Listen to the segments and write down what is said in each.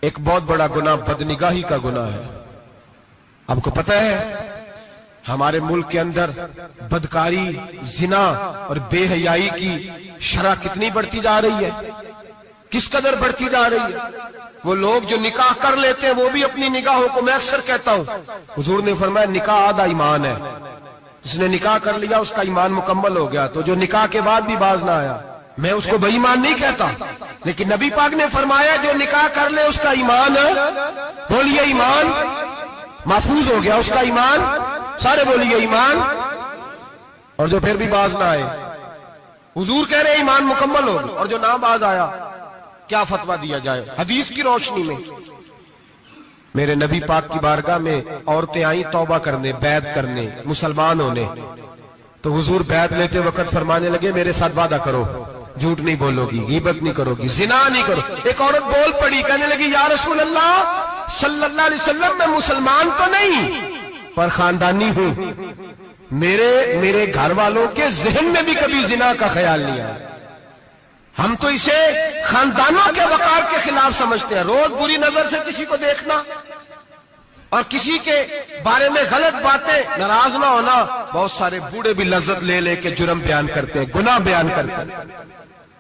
ایک بہت بڑا گناہ بدنگاہی کا گناہ ہے. آپ کو پتہ ہے ہمارے ملک کے اندر بدکاری، زنا اور بے حیائی کی شرح کتنی بڑھتی جا رہی ہے، کس قدر بڑھتی جا رہی ہے. وہ لوگ جو نکاح کر لیتے ہیں وہ بھی اپنی نگاہوں کو، میں اکثر کہتا ہوں، حضور نے فرمایا نکاح آدھا ایمان ہے. جس نے نکاح کر لیا اس کا ایمان مکمل ہو گیا. تو جو نکاح کے بعد بھی باز نہ آیا، میں اس کو بے ایمان نہیں کہتا، لیکن نبی پاک نے فرمایا جو نکاح کر لے اس کا ایمان، بولیے ایمان محفوظ ہو گیا، اس کا ایمان، سارے بولیے ایمان. اور جو پھر بھی باز نہ آئے، حضور کہہ رہے ایمان مکمل ہو گیا. اور جو نہ باز آیا کیا فتویٰ دیا جائے حدیث کی روشنی میں؟ میرے نبی پاک کی بارگاہ میں عورتیں آئیں توبہ کرنے، بیعت کرنے، مسلمان ہونے. تو حضور بیعت لیتے وقت فرمانے لگے میرے ساتھ وعدہ کرو، جھوٹ نہیں بولو گی، غیبت نہیں کرو گی، زنا نہیں کرو. ایک عورت بول پڑی، کہنے لگی یا رسول اللہ صلی اللہ علیہ وسلم میں مسلمان تو نہیں پر خاندانی ہوں، میرے گھر والوں کے ذہن میں بھی کبھی زنا کا خیال نہیں آیا. ہم تو اسے خاندانوں کے وقار کے خلاف سمجھتے ہیں. روز بری نظر سے کسی کو دیکھنا اور کسی کے بارے میں غلط باتیں، ناراض نہ ہونا. بہت سارے بوڑھے بھی لذت لے لے کے جرم بیان کرتے ہیں، گناہ بیان کرتے ہیں،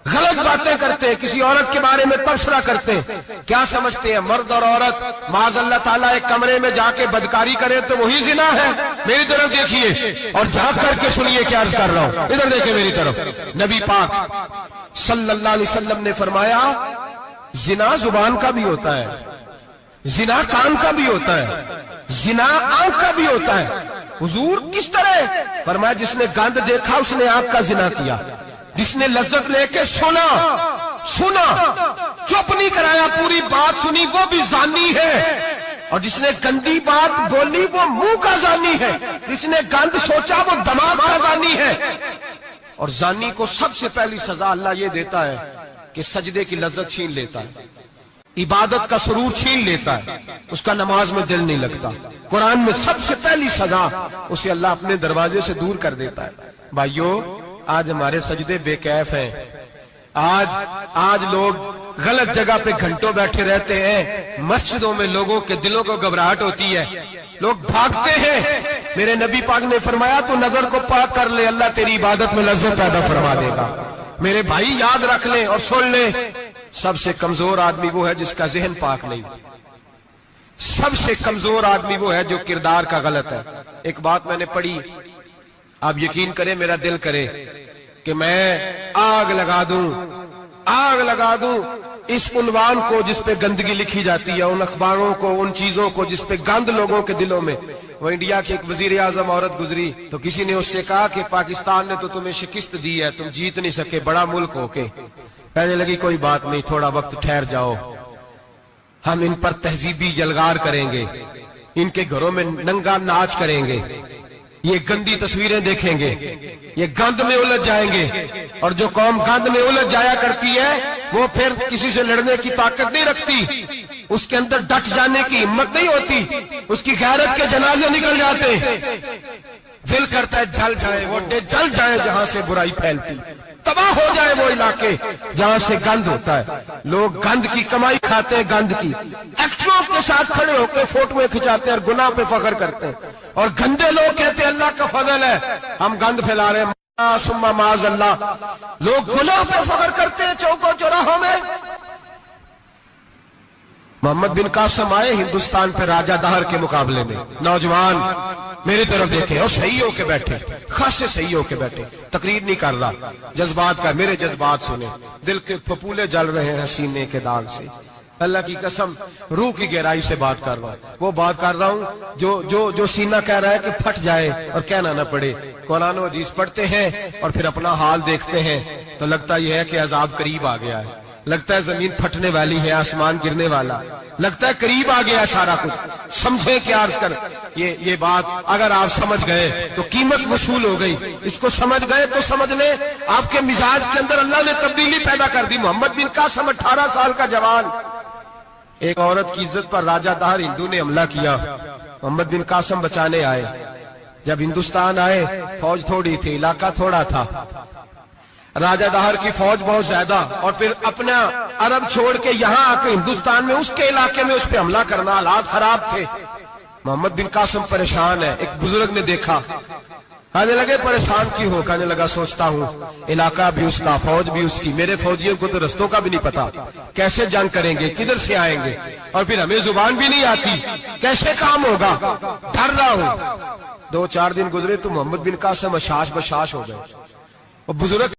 غلط باتیں کرتے ہیں، کسی عورت کے بارے میں تبصرہ کرتے ہیں. کیا سمجھتے ہیں مرد اور عورت معاذ اللہ تعالیٰ ایک کمرے میں جا کے بدکاری کرے تو وہی زنا ہے؟ میری طرف دیکھیے اور جھانک کر کے سنیے کیا عرض کر رہا ہوں. ادھر دیکھیں میری طرف. نبی پاک صلی اللہ علیہ وسلم نے فرمایا زنا زبان کا بھی ہوتا ہے، زنا کان کا بھی ہوتا ہے، زنا آنکھ کا بھی ہوتا ہے. حضور کس طرح؟ فرمایا جس نے گند دیکھا اس نے آنکھ کا زنا کیا، جس نے لذت لے کے سنا چپ نہیں کرایا، پوری بات سنی، وہ بھی زانی ہے. اور جس نے گندی بات بولی وہ منہ کا زانی ہے، جس نے گند سوچا وہ دماغ کا زانی ہے. اور زانی کو سب سے پہلی سزا اللہ یہ دیتا ہے کہ سجدے کی لذت چھین لیتا ہے، عبادت کا سرور چھین لیتا ہے، اس کا نماز میں دل نہیں لگتا. قرآن میں سب سے پہلی سزا اسے اللہ اپنے دروازے سے دور کر دیتا ہے. بھائیو آج ہمارے سجدے بے کیف ہیں. آج لوگ غلط جگہ پہ گھنٹوں بیٹھے رہتے ہیں. مسجدوں میں لوگوں کے دلوں کو گھبراہٹ ہوتی ہے، لوگ بھاگتے ہیں. میرے نبی پاک نے فرمایا تو نظر کو پاک کر لے، اللہ تیری عبادت میں لذت پیدا فرما دے گا. میرے بھائی یاد رکھ لیں اور سن لیں، سب سے کمزور آدمی وہ ہے جس کا ذہن پاک نہیں. سب سے کمزور آدمی وہ ہے جو کردار کا غلط ہے. ایک بات میں نے پڑھی، آپ یقین کریں میرا دل کرے کہ میں آگ لگا دوں اس عنوان کو جس پہ گندگی لکھی جاتی ہے، ان اخباروں کو، ان چیزوں کو جس پہ گند لوگوں کے دلوں میں. وہ انڈیا کی ایک وزیر اعظم عورت گزری تو کسی نے اس سے کہا کہ پاکستان نے تو تمہیں شکست دی ہے، تم جیت نہیں سکے بڑا ملک ہو کے. کہنے لگی کوئی بات نہیں، تھوڑا وقت ٹھہر جاؤ، ہم ان پر تہذیبی جلگار کریں گے، ان کے گھروں میں ننگا ناچ کریں گے، یہ گندی تصویریں دیکھیں گے، یہ گند میں الجھ جائیں گے. اور جو قوم گند میں الجھ جایا کرتی ہے وہ پھر کسی سے لڑنے کی طاقت نہیں رکھتی، اس کے اندر ڈٹ جانے کی ہمت نہیں ہوتی، اس کی غیرت کے جنازے نکل جاتے. دل کرتا ہے جل جائے وہ جل جائے جہاں سے برائی پھیلتی، تباہ ہو جائے وہ علاقے جہاں سے گند ہوتا ہے. لوگ گند کی کمائی کھاتے ہیں، گند کی. ایکٹروں کے ساتھ کھڑے ہو کے فوٹویں کھچاتے ہیں اور گناہ پہ فخر کرتے ہیں. اور گندے لوگ کہتے ہیں اللہ کا فضل ہے ہم گند پھیلا رہے ہیں، ثم معاذ اللہ. لوگ گناہ پہ فخر کرتے ہیں چوکوں چوراہوں میں. محمد بن قاسم آئے ہندوستان پہ راجہ دہر کے مقابلے میں، نوجوان میری طرف دیکھیں اور صحیح ہو کے بیٹھے، خاصے صحیح ہو کے بیٹھے، تقریر نہیں کر رہا، جذبات کا. میرے جذبات سنیں، دل کے پھپولے جل رہے ہیں سینے کے داغ سے. اللہ کی قسم روح کی گہرائی سے بات کر رہا ہوں، وہ بات کر رہا ہوں جو سینہ کہہ رہا ہے کہ پھٹ جائے اور کہنا نہ پڑے. قرآن و حدیث پڑھتے ہیں اور پھر اپنا حال دیکھتے ہیں تو لگتا یہ ہے کہ عذاب قریب آ گیا ہے، لگتا ہے زمین پھٹنے والی ہے، آسمان گرنے والا، لگتا ہے قریب آ گیا سارا کچھ. سمجھے کیا عرض کر یہ بات اگر آپ سمجھ گئے تو قیمت وصول ہو گئی. اس کو سمجھ گئے تو سمجھ لیں آپ کے مزاج کے اندر اللہ نے تبدیلی پیدا کر دی. محمد بن قاسم 18 سال کا جوان، ایک عورت کی عزت پر راجہ دہر ہندو نے حملہ کیا، محمد بن قاسم بچانے آئے. جب ہندوستان آئے فوج تھوڑی تھی، علاقہ تھوڑا تھا، راجہ دہر کی فوج بہت زیادہ، اور پھر اپنا عرب چھوڑ کے یہاں آ کے ہندوستان میں اس کے علاقے میں اس پہ حملہ کرنا، حالات خراب تھے۔ محمد بن قاسم پریشان ہے۔ ایک بزرگ نے دیکھا، کہنے لگے پریشان کیوں ہو؟ کہنے لگا سوچتا ہوں علاقہ بھی اس کا، فوج بھی اس کی، میرے فوجیوں کو تو رستوں کا بھی نہیں پتا، کیسے جنگ کریں گے، کدھر سے آئیں گے، اور پھر ہمیں زبان بھی نہیں آتی، کیسے کام ہوگا، ڈر رہا ہوں۔ 2-4 دن گزرے تو محمد بن قاسم اشاش بشاش ہو گئے۔ اور بزرگ